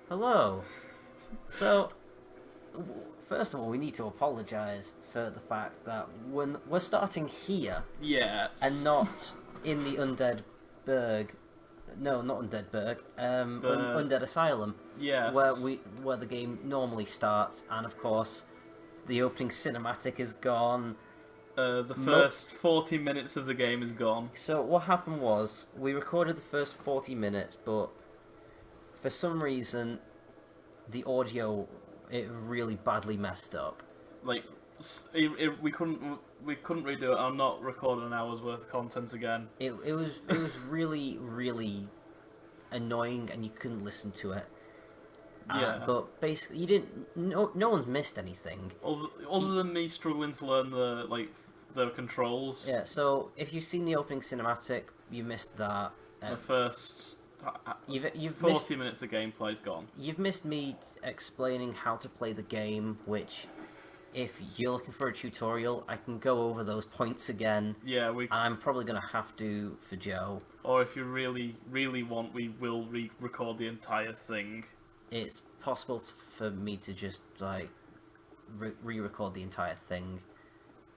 Hello. So, first of all, we need to apologise for the fact that we're starting here Yes. and not in the Undead Burg. No, not Undead Burg. Undead Asylum, Yes. where the game normally starts, and of course, the opening cinematic is gone. The first 40 minutes of the game is gone. So what happened was we recorded the first 40 minutes, but for some reason, the audio it really badly messed up. Like, we couldn't redo it. I'm not recording an hour's worth of content again. It was really annoying, and you couldn't listen to it. Yeah. But basically, you didn't. No one's missed anything. Other than me struggling to learn the controls. Yeah. So if you've seen the opening cinematic, you missed that. The first You've 40 missed, minutes of gameplay's gone. You've missed me explaining how to play the game, which, if you're looking for a tutorial, I can go over those points again. Yeah, I'm probably going to have to for Joe. Or if you really want, we will re-record the entire thing. It's possible for me to just like re-record the entire thing,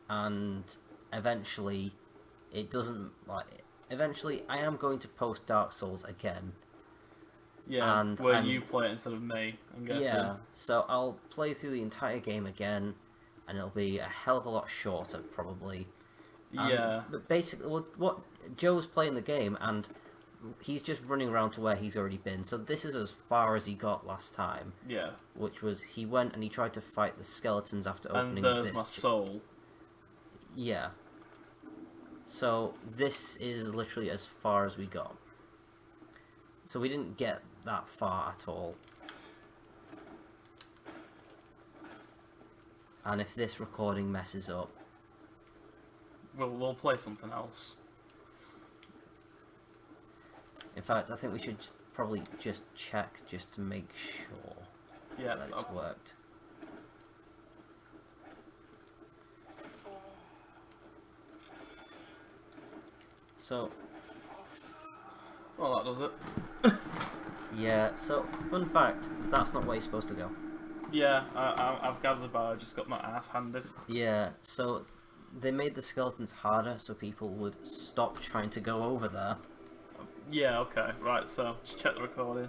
and eventually, it doesn't like. Eventually, I am going to post Dark Souls again. Yeah, and where you play it instead of me, I'm guessing. Yeah, so I'll play through the entire game again, and it'll be a hell of a lot shorter, probably. Yeah. But basically, what Joe's playing the game, and he's just running around to where he's already been. So this is as far as he got last time. Yeah. Which was, he went and he tried to fight the skeletons after opening And there's this... my soul. Yeah. So this is literally as far as we got. So we didn't get that far at all. And if this recording messes up... We'll play something else. In fact, I think we should probably just check just to make sure Yeah, that it's worked. So... Well, that does it. Yeah, so, fun fact, that's not where you're supposed to go. Yeah, I've gathered, but I just got my ass handed. Yeah, so they made the skeletons harder so people would stop trying to go over there. Yeah, okay, right, so just check the recording.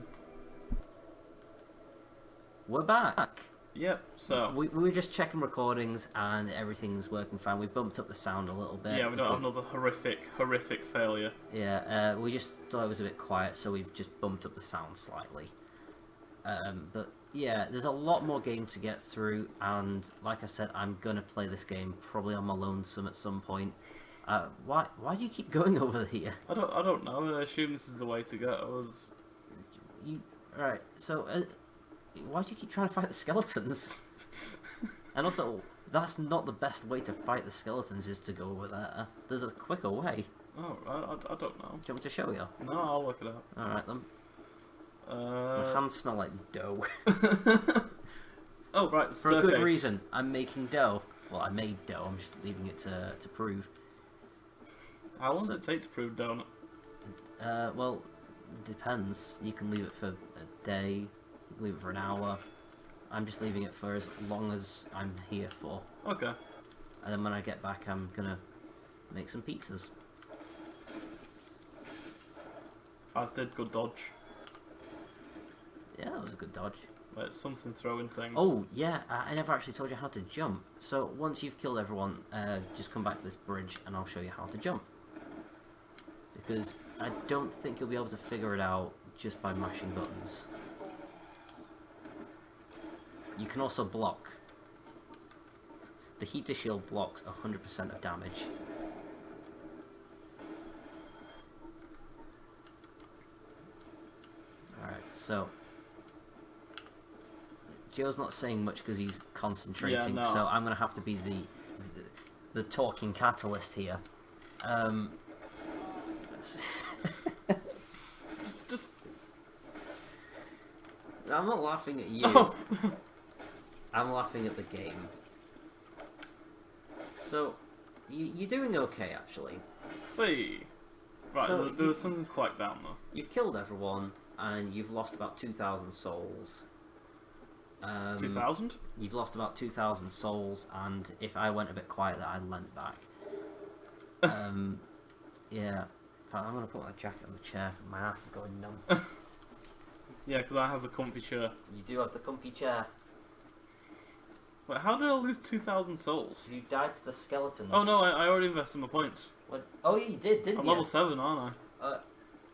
We're back! Yep, so... We were just checking recordings and everything's working fine. We bumped up the sound a little bit. Yeah, we don't have another horrific failure. Yeah, we just thought it was a bit quiet, so we've just bumped up the sound slightly. But yeah, there's a lot more game to get through, and like I said, I'm gonna play this game probably on my lonesome at some point. Why do you keep going over here? I don't know. I assume this is the way to go. Right, so why do you keep trying to fight the skeletons? And also, that's not the best way to fight the skeletons, is to go over there. There's a quicker way. Oh, I don't know. Do you want me to show you? No, I'll look it up. Alright then. My hands smell like dough. Oh, right, For a good reason. I'm making dough. Well, I made dough, I'm just leaving it to prove. How long does it take to prove donut? Well, depends. You can leave it for a day, leave it for an hour. I'm just leaving it for as long as I'm here for. Okay. And then when I get back, I'm gonna make some pizzas. As did good dodge. Yeah, that was a good dodge. Wait, something throwing things. Oh, yeah, I never actually told you how to jump. So once you've killed everyone, just come back to this bridge and I'll show you how to jump. Because I don't think you'll be able to figure it out just by mashing buttons. You can also block. The heater shield blocks 100% of damage. Alright, so... Joe's not saying much because he's concentrating, Yeah, no. so I'm going to have to be the talking catalyst here. Just... I'm not laughing at you. Oh. I'm laughing at the game. So, you're doing okay, actually. Wait. Right, So there was something to collect down, though. You've killed everyone, and you've lost about 2,000 souls. 2,000? You've lost about 2,000 souls, and if I went a bit quieter, I lent back. Yeah. In fact, I'm going to put my jacket on the chair. My ass is going numb. Yeah, because I have the comfy chair. You do have the comfy chair. Wait, how did I lose 2,000 souls? You died to the skeletons. Oh no, I already invested my points. What? Oh, you did, didn't I'm you? level 7, aren't I?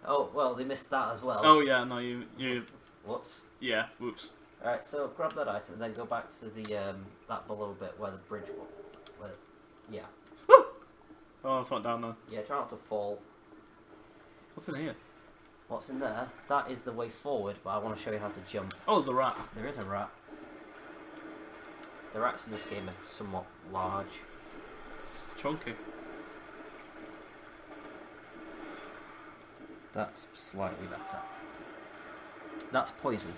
Oh, well, they missed that as well. Oh yeah, no, you... Whoops. Yeah, whoops. Alright, so grab that item and then go back to the, that below bit where the bridge was. Where, yeah. Oh, it's not down there. Yeah, try not to fall. What's in here? What's in there? That is the way forward, but I want to show you how to jump. Oh, there's a rat. There is a rat. The rats in this game are somewhat large. It's chunky. That's slightly better. That's poison.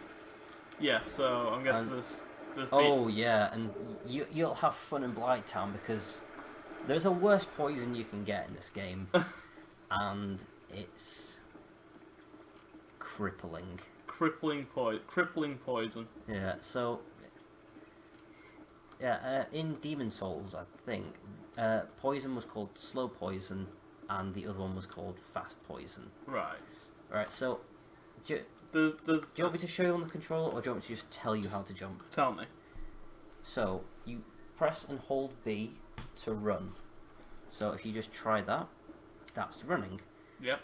Yeah, so I'm guessing there's Oh yeah, and you'll have fun in Blighttown because there's a worse poison you can get in this game, and it's crippling. Crippling poison. Yeah, so yeah, in Demon Souls, I think poison was called slow poison, and the other one was called fast poison. Right. Right. So, do There's you want me to show you on the controller, or do you want me to just tell you how to jump? Tell me. So you press and hold B to run. So if you just try that, that's running. Yep.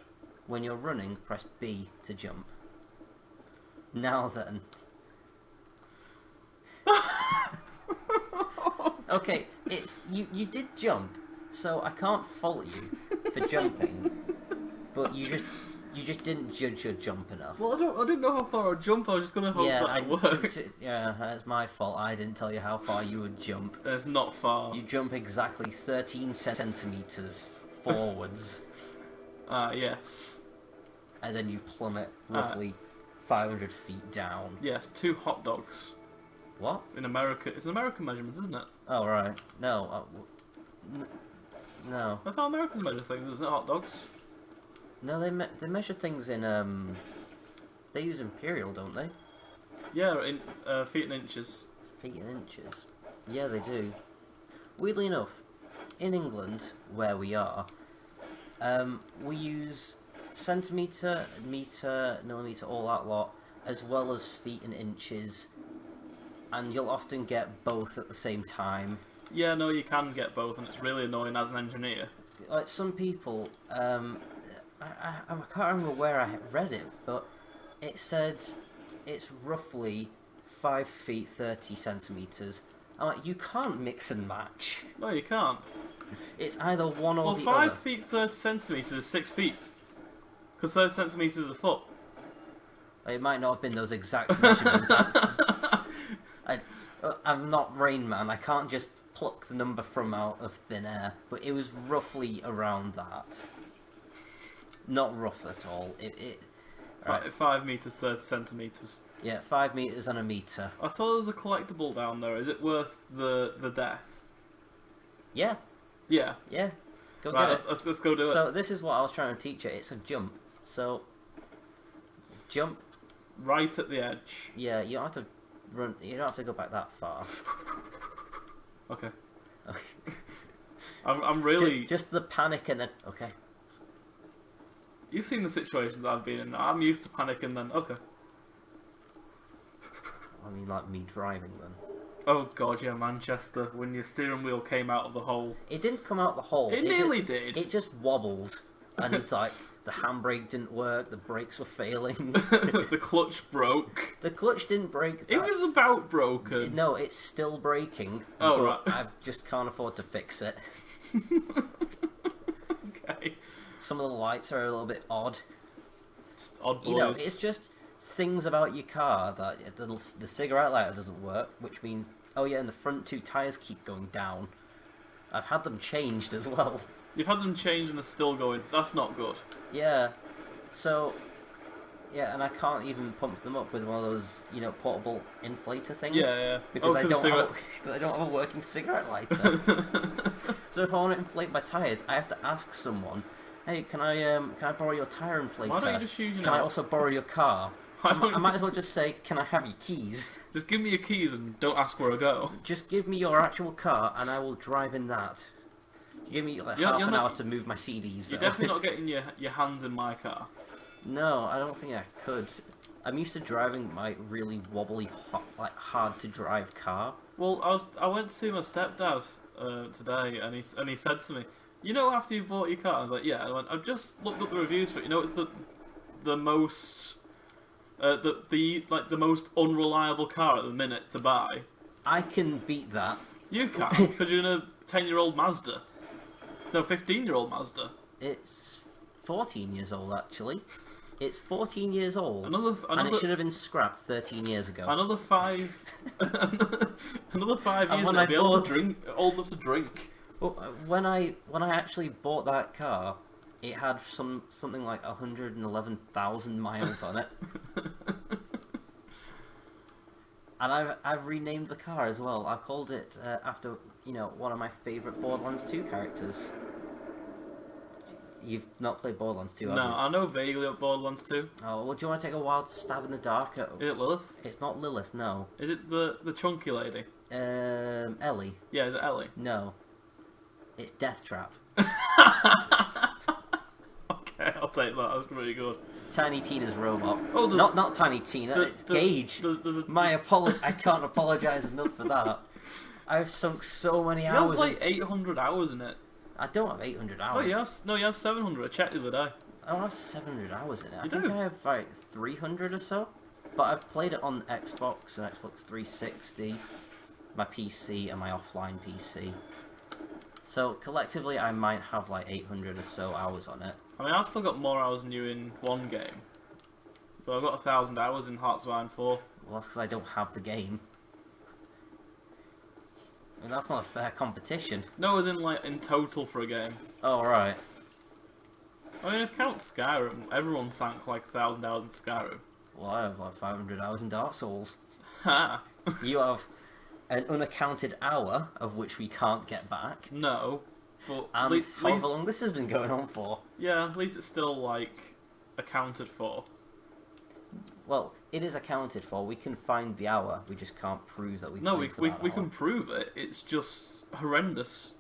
When you're running, press B to jump. Now then. Okay, it's you did jump, so I can't fault you for jumping, but you just didn't judge your jump enough. Well, I didn't know how far I'd jump. I was just gonna hope that it worked. Yeah, it's my fault. I didn't tell you how far you would jump. It's not far. You jump exactly 13 centimeters forwards. Yes. And then you plummet roughly 500 feet down. Yes, 2 hot dogs. What? In America, it's an American measurement, isn't it? Oh right. No. No. That's how Americans measure things, isn't it? Hot dogs. No, they measure things in They use imperial, don't they? Yeah, in feet and inches. Feet and inches. Yeah, they do. Weirdly enough, in England, where we are, we use centimetre, metre, millimetre, all that lot, as well as feet and inches, and you'll often get both at the same time. Yeah, no, you can get both, and it's really annoying as an engineer. Like some people, I can't remember where I read it, but it said it's roughly 5 feet 30 centimetres. I'm like, you can't mix and match. No, you can't. It's either one or Well, the 5 other. feet 30 centimetres is 6 feet. Because 30 centimetres is a foot. It might not have been those exact measurements. I'm not Rain Man. I can't just pluck the number from out of thin air. But it was roughly around that. Not rough at all. Right. 5 metres, 30 centimetres. Yeah, 5 metres and a metre. I saw there was a collectible down there. Is it worth the death? Yeah. Yeah. Yeah. Go Right, get it. let's go do it. So this is what I was trying to teach you. It's a jump. So jump. Right at the edge. Yeah, you don't have to run. You don't have to go back that far. Okay. I'm really. Just the panic and then okay. You've seen the situations I've been in. I'm used to panic and then okay. I mean, like me driving then. Oh god, yeah, Manchester. When your steering wheel came out of the hole. It didn't come out the hole. It nearly did. It just wobbled, and it's like the handbrake didn't work. The brakes were failing. The clutch broke. The clutch didn't break. It was about broken. No, it's still breaking. Oh, but right. I just can't afford to fix it. Okay. Some of the lights are a little bit odd. Just odd boys. You know, it's just things about your car that the cigarette lighter doesn't work, which means, oh yeah, and the front 2 tyres keep going down. I've had them changed as well. You've had them changed and they're still going. That's not good. Yeah, so, yeah, and I can't even pump them up with one of those, you know, portable inflator things. Yeah. Because I don't have a working cigarette lighter. So if I want to inflate my tyres, I have to ask someone Hey, can I borrow your tire inflator? Why don't you just use your Can I name? also borrow your car? Why don't I you- might as well just say, can I have your keys? Just give me your keys and don't ask where I go. Just give me your actual car and I will drive in that. Give me like half you're an not- hour to move my CDs. You're Though. definitely not getting your hands in my car. No, I don't think I could. I'm used to driving my really wobbly, hard to drive car. Well, I went to see my stepdad today, and he said to me, "You know, after you bought your car," I was like, "Yeah." I went, "I've just looked up the reviews for it. You know, it's the most the most unreliable car at the minute to buy." I can beat that. You can't, because you're in a 10-year-old Mazda. No, 15-year-old Mazda. It's 14 years old, actually. It's 14 years old, and Another it should have been scrapped 13 years ago. another 5 another 5 And years when and I I'll be able bought- to drink, old enough to drink. Well, when I actually bought that car, it had something like 111,000 miles on it. And I've renamed the car as well. I called it after one of my favourite Borderlands 2 characters. You've not played Borderlands 2, have No, you? I know vaguely what Borderlands 2. Oh, well, do you want to take a wild stab in the dark? Is it Lilith? It's not Lilith, no. Is it the chunky lady? Ellie, Yeah, is it Ellie? no. It's Death Trap. Okay, I'll take that. That's pretty good. Tiny Tina's robot. Oh, there's- not Tiny Tina. It's Gage. There's a, I can't apologise enough for that. I've sunk so many you have hours. like 800 hours in it. I don't have 800 Oh, hours. you have 700. I checked the other day. I don't have 700 hours in it. I You think do? I have like 300 or so. But I've played it on Xbox and Xbox 360, my PC and my offline PC. So collectively, I might have like 800 or so hours on it. I mean, I've still got more hours than you in one game. But I've got 1,000 hours in Hearts of Iron 4. Well, that's because I don't have the game. I mean, that's not a fair competition. No, as in like in total for a game. Oh, right. I mean, if you count Skyrim, everyone sank like 1,000 hours in Skyrim. Well, I have like 500 hours in Dark Souls. Ha! You have an unaccounted hour of which we can't get back. No, but And least, however long this has been going on for. yeah, at least it's still like accounted for. Well, it is accounted for. We can find the hour. We just can't prove that we. No, played for we that we hour. can prove it. It's just horrendous.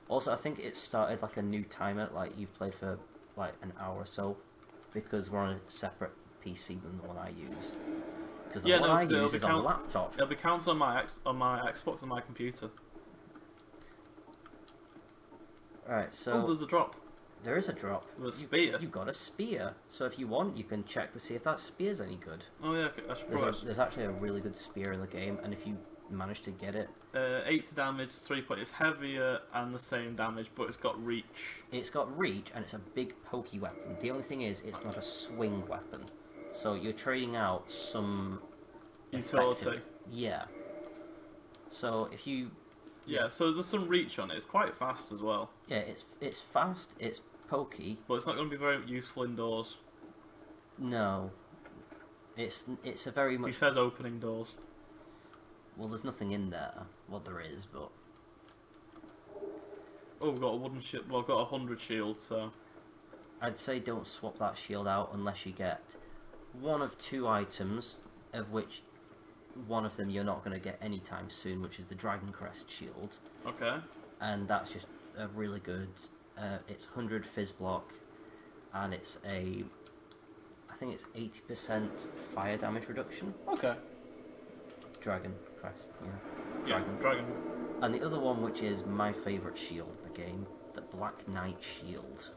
Also, I think it started like a new timer. Like you've played for like an hour or so, because we're on a separate PC than the one I use. Because the Yeah, one no, I it'll use be is on the laptop. It'll be counted on my Xbox and my computer. Right. Oh, So there's a drop. there is a drop. There's a spear. You got a spear. So if you want, you can check to see if that spear's any good. Oh yeah, okay, I should probably. There's actually a really good spear in the game, and if you manage to get it, 80 damage, 3 points. It's heavier and the same damage, but it's got reach. it's got reach and it's a big pokey weapon. The only thing is, it's not a swing weapon. So you're trading out some Utility. effective- Yeah. So if you, Yeah, so there's some reach on it. It's quite fast as well, yeah, it's fast, it's pokey. but it's not going to be very useful indoors. No, it's a very He much. says opening doors. Well, there's nothing in there. Well, there is, but Oh, we've got a wooden shield. Well, I've got 100 shields, so. I'd say don't swap that shield out unless you get one of two items, of which one of them you're not going to get anytime soon, which is the Dragon Crest shield, Okay. and that's just a really good. It's 100 fizz block, and it's I think it's 80% fire damage reduction. Okay. Dragon Crest, yeah. Yeah, dragon. And the other one, which is my favourite shield in the game, the Black Knight shield.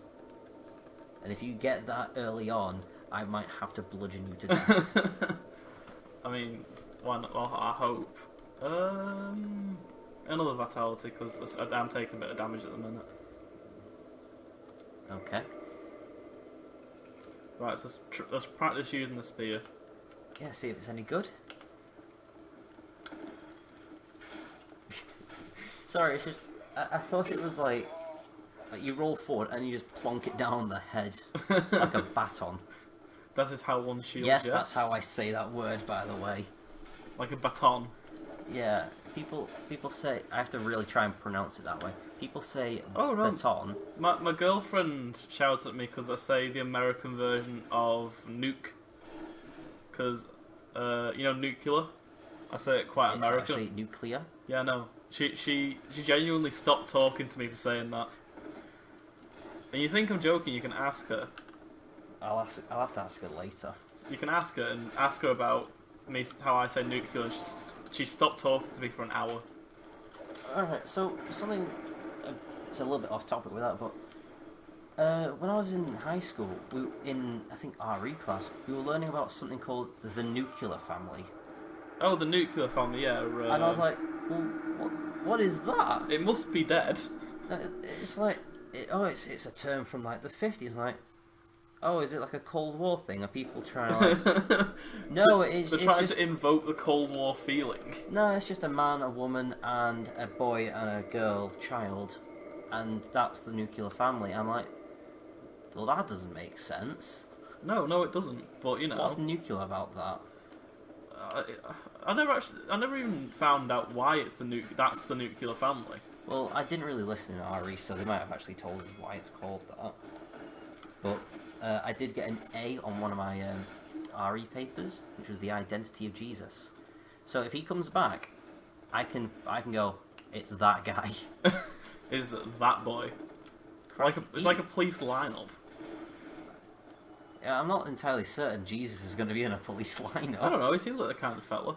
And if you get that early on, I might have to bludgeon you to death. I mean, why not? Well, I hope. Another vitality, because I'm taking a bit of damage at the minute. Okay. Right, so let's practice using the spear. Yeah, see if it's any good. Sorry, it's just... I thought it was like you roll forward and you just plonk it down on the head like a baton. That is how one shields. Yes, that's how I say that word, by the way. Like a baton. Yeah, people say I have to really try and pronounce it that way. People say Oh, no. baton. My girlfriend shouts at me because I say the American version of nuke. Because, you know, nuclear? I say it quite It's American. actually nuclear. Yeah, I know. She genuinely stopped talking to me for saying that. And you think I'm joking, you can ask her. I'll have to ask her later. You can ask her and ask her about me, how I say nuclear, and she stopped talking to me for an hour. Alright, so something... it's a little bit off topic with that, but... when I was in high school, in, I think, RE class, we were learning about something called the nuclear family. Oh, the nuclear family, yeah. And I was like, well, what is that? It must be dead. It's like, it's a term from like the 50s, like, oh, is it like a Cold War thing? Are people trying to like... No, it's They're trying just... to invoke the Cold War feeling. No, it's just a man, a woman, and a boy and a girl, child. And that's the nuclear family. I'm like, well, that doesn't make sense. No, it doesn't. But, you know... What's nuclear about that? I never even found out why it's that's the nuclear family. Well, I didn't really listen to RE, so they might have actually told us why it's called that. But I did get an A on one of my RE papers, which was the identity of Jesus. So if he comes back, I can go, it's that guy. Is that boy? It's like a police lineup. Yeah, I'm not entirely certain Jesus is going to be in a police lineup. I don't know. He seems like the kind of fella.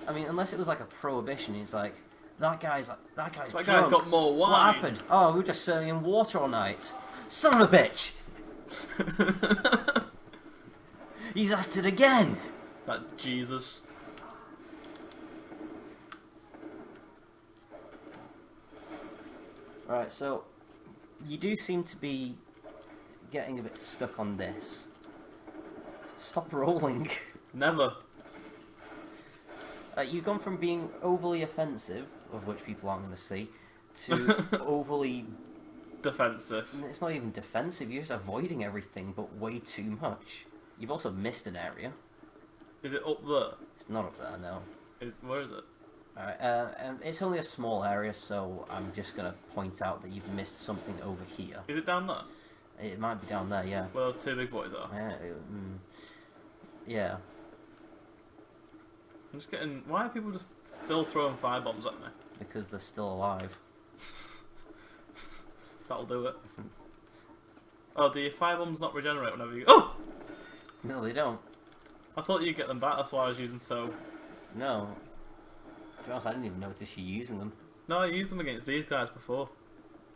I mean, unless it was like a prohibition, it's like that guy's drunk. Guy's got more wine. What happened? Oh, we were just serving him water all night. Son of a bitch! He's at it again. That Jesus. Right, so you do seem to be getting a bit stuck on this. Stop rolling. Never. You've gone from being overly offensive, of which people aren't going to see, to overly... defensive. It's not even defensive, you're just avoiding everything, but way too much. You've also missed an area. Is it up there? It's not up there, no. Where is it? Alright, it's only a small area, so I'm just going to point out that you've missed something over here. Is it down there? It might be down there, yeah. Where those two big boys are? Yeah. I'm just getting... Why are people just still throwing firebombs at me? Because they're still alive. That'll do it. Oh, do your firebombs not regenerate whenever you... Oh! No, they don't. I thought you'd get them back, that's why I was using so... No. To be honest, I didn't even notice you using them. No, I used them against these guys before.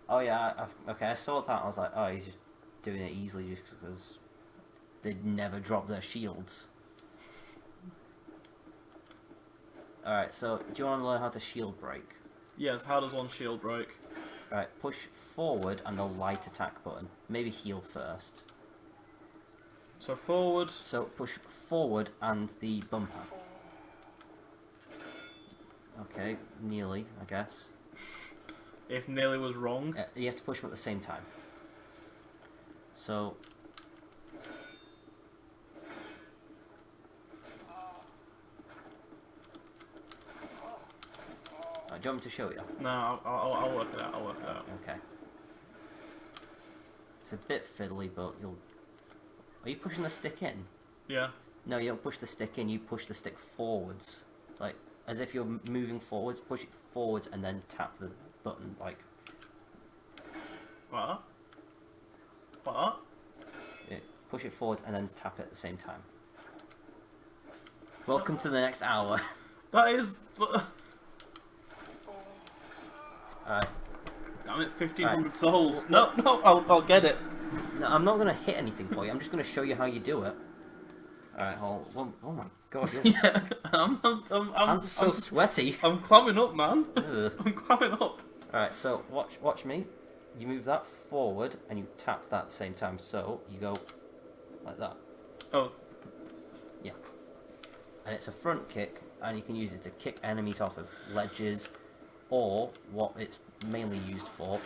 Oh yeah, okay, I saw that, I was like, oh, he's just doing it easily just because they'd never drop their shields. Alright, so, do you want to learn how to shield break? Yes, how does one shield break? Alright, push forward and the light attack button. Maybe heal first. So forward. So, push forward and the bumper. Okay, nearly, I guess. If nearly was wrong. You have to push them at the same time. So... do you want me to show you? No, I'll work it out, Okay. It's a bit fiddly, but you'll... Are you pushing the stick in? Yeah. No, you don't push the stick in, you push the stick forwards. Like, as if you're moving forwards, push it forwards and then tap the button, like... What? What? Yeah, push it forwards and then tap it at the same time. Welcome to the next hour. That is... Alright. Damn it, 1,500 Right. souls. No, I'll get it. No, I'm not going to hit anything for you, I'm just going to show you how you do it. Alright, oh my god, you're Yeah, I'm so sweaty. I'm clamming up, man. Ugh. I'm clamming up. Alright, so watch me. You move that forward and you tap that at the same time, so you go like that. Oh, Yeah. And it's a front kick, and you can use it to kick enemies off of ledges, or what it's mainly used for.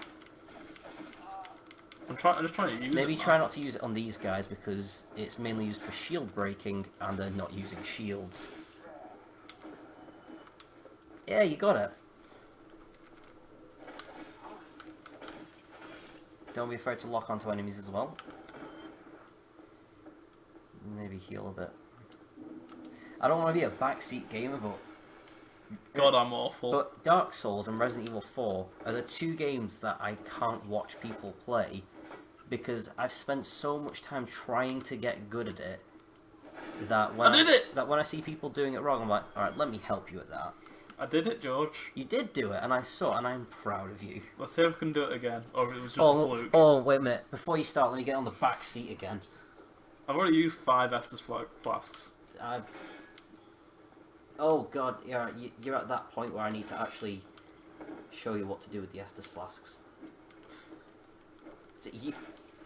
I'm just trying to use it. Maybe try not to use it on these guys because it's mainly used for shield breaking and they're not using shields. Yeah, you got it. Don't be afraid to lock onto enemies as well. Maybe heal a bit. I don't want to be a backseat gamer, but... God, I'm awful. But Dark Souls and Resident Evil 4 are the two games that I can't watch people play because I've spent so much time trying to get good at it that when I see people doing it wrong, I'm like, alright, let me help you at that. I did it, George. You did do it, and I saw it, and I'm proud of you. Let's see if we can do it again, or if it was just a fluke. Oh, wait a minute. Before you start, let me get on the back seat again. I've already used 5 Estus flasks. Oh god, you're at that point where I need to actually show you what to do with the Estus flasks.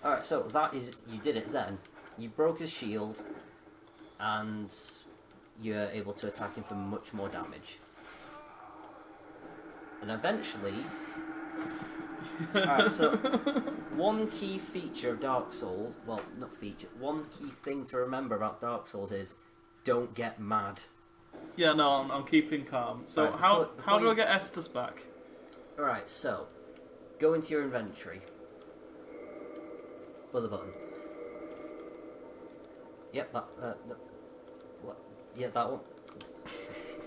Alright, so that is... You did it then. You broke his shield, and you're able to attack him for much more damage. And eventually... Alright, so one key feature of Dark Souls... Well, not feature. One key thing to remember about Dark Souls is don't get mad. Yeah, no, I'm keeping calm. So right, how do I get Estus back? Alright, so go into your inventory. Other button. Yep, that. What? Yeah, that one.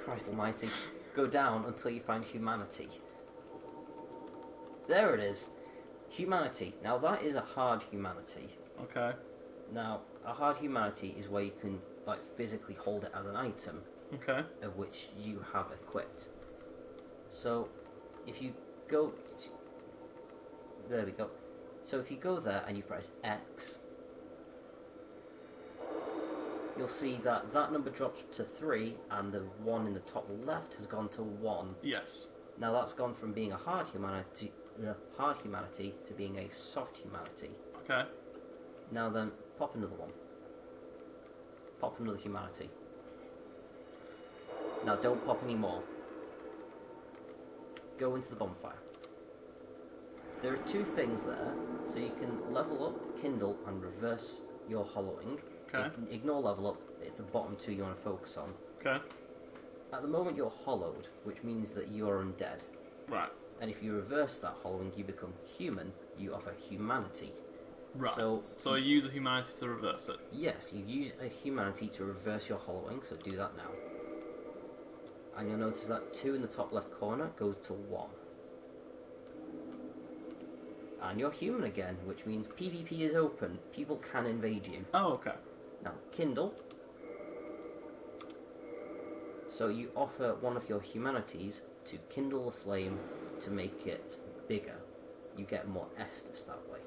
Christ Almighty! Go down until you find humanity. There it is. Humanity. Now that is a hard humanity. Okay. Now a hard humanity is where you can like physically hold it as an item. Okay. Of which you have equipped. So if you go to, there we go. So if you go there and you press X, you'll see that that number drops to 3 and the one in the top left has gone to 1. Yes. Now that's gone from being a hard humanity to being a soft humanity. Okay. Now then, pop another one. Pop another humanity. Now don't pop any more. Go into the bonfire. There are 2 things there, so you can level up, kindle, and reverse your hollowing. Okay. Ignore level up, it's the bottom 2 you want to focus on. Okay. At the moment you're hollowed, which means that you are undead. Right. And if you reverse that hollowing, you become human, you offer humanity. Right. So you use a humanity to reverse it? Yes, you use a humanity to reverse your hollowing, so do that now. And you'll notice that 2 in the top left corner goes to 1. And you're human again, which means PvP is open. People can invade you. Oh, okay. Now, kindle. So you offer one of your humanities to kindle the flame to make it bigger. You get more Estus that way.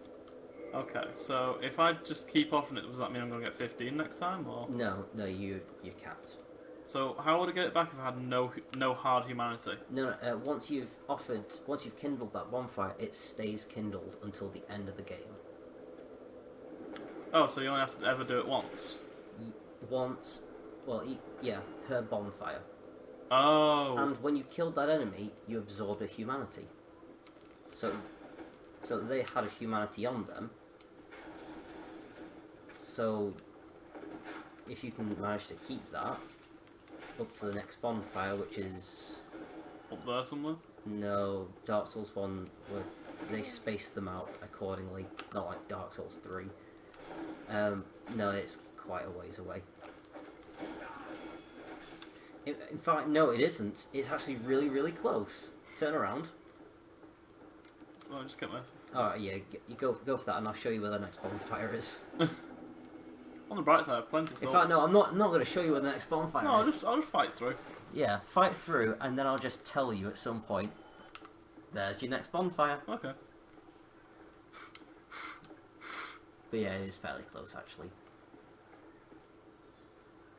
Okay, so if I just keep offering it, does that mean I'm going to get 15 next time, or...? No, you're capped. So how would I get it back if I had no hard humanity? No, once you've kindled that bonfire, it stays kindled until the end of the game. Oh, so you only have to ever do it once? Once, well, yeah, per bonfire. Oh. And when you killed that enemy, you absorbed a humanity. So they had a humanity on them. So if you can manage to keep that up to the next bonfire, which is up there somewhere? No, Dark Souls 1, where they spaced them out accordingly, not like Dark Souls 3. No, it's quite a ways away. In fact, no, it isn't. It's actually really, really close. Turn around. Oh, just get my... Alright, yeah, you go for that, and I'll show you where the next bonfire is. On the bright side, I have plenty of souls. In fact, no, I'm not going to show you where the next bonfire is. I'll just fight through. Yeah, fight through, and then I'll just tell you at some point, there's your next bonfire. Okay. But yeah, it is fairly close, actually.